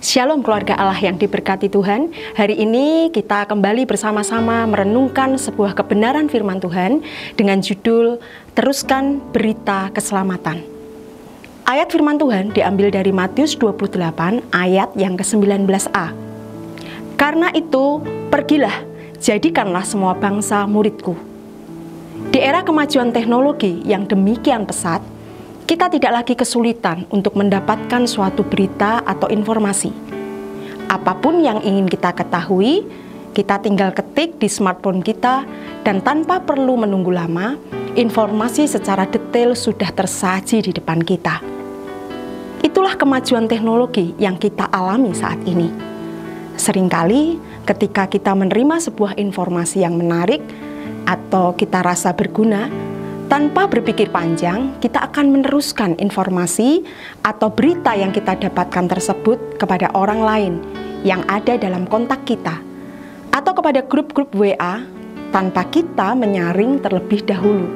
Shalom keluarga Allah yang diberkati Tuhan. Hari ini kita kembali bersama-sama merenungkan sebuah kebenaran firman Tuhan dengan judul Teruskan Berita Keselamatan. Ayat firman Tuhan diambil dari Matius 28 ayat yang ke-19a. Karena itu, pergilah, jadikanlah semua bangsa muridku. Di era kemajuan teknologi yang demikian pesat, kita tidak lagi kesulitan untuk mendapatkan suatu berita atau informasi. Apapun yang ingin kita ketahui, kita tinggal ketik di smartphone kita dan tanpa perlu menunggu lama, informasi secara detail sudah tersaji di depan kita. Itulah kemajuan teknologi yang kita alami saat ini. Seringkali ketika kita menerima sebuah informasi yang menarik atau kita rasa berguna, tanpa berpikir panjang, kita akan meneruskan informasi atau berita yang kita dapatkan tersebut kepada orang lain yang ada dalam kontak kita, atau kepada grup-grup WA tanpa kita menyaring terlebih dahulu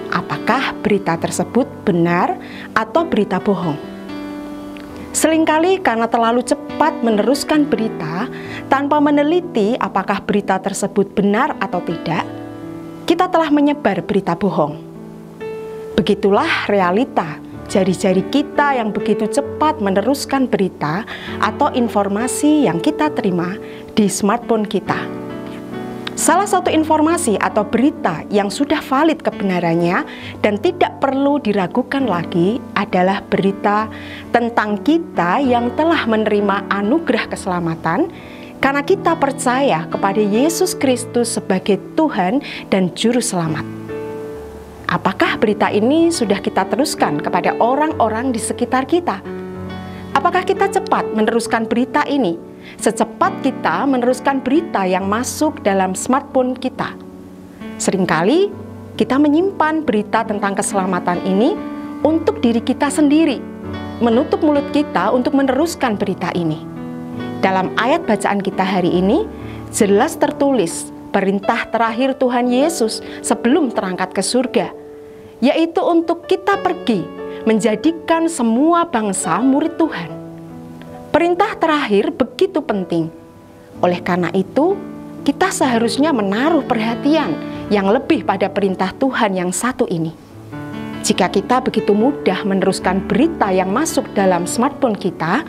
apakah berita tersebut benar atau berita bohong. Seringkali karena terlalu cepat meneruskan berita tanpa meneliti apakah berita tersebut benar atau tidak, kita telah menyebar berita bohong. Begitulah realita jari-jari kita yang begitu cepat meneruskan berita atau informasi yang kita terima di smartphone kita. Salah satu informasi atau berita yang sudah valid kebenarannya dan tidak perlu diragukan lagi adalah berita tentang kita yang telah menerima anugerah keselamatan karena kita percaya kepada Yesus Kristus sebagai Tuhan dan Juru Selamat. Apakah berita ini sudah kita teruskan kepada orang-orang di sekitar kita? Apakah kita cepat meneruskan berita ini? Secepat kita meneruskan berita yang masuk dalam smartphone kita. Seringkali kita menyimpan berita tentang keselamatan ini untuk diri kita sendiri, menutup mulut kita untuk meneruskan berita ini. Dalam ayat bacaan kita hari ini, jelas tertulis perintah terakhir Tuhan Yesus sebelum terangkat ke surga, yaitu untuk kita pergi menjadikan semua bangsa murid Tuhan. Perintah terakhir begitu penting. Oleh karena itu, kita seharusnya menaruh perhatian yang lebih pada perintah Tuhan yang satu ini. Jika kita begitu mudah meneruskan berita yang masuk dalam smartphone kita,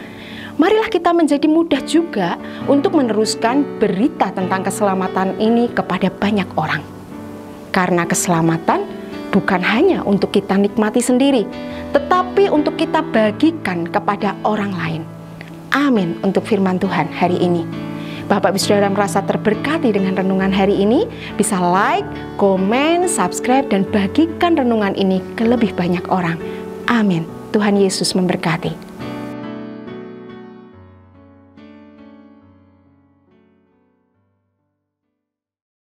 marilah kita menjadi mudah juga untuk meneruskan berita tentang keselamatan ini kepada banyak orang. Karena keselamatan bukan hanya untuk kita nikmati sendiri, tetapi untuk kita bagikan kepada orang lain. Amin untuk firman Tuhan hari ini. Bapak Ibu Saudara merasa terberkati dengan renungan hari ini, bisa like, komen, subscribe, dan bagikan renungan ini ke lebih banyak orang. Amin. Tuhan Yesus memberkati.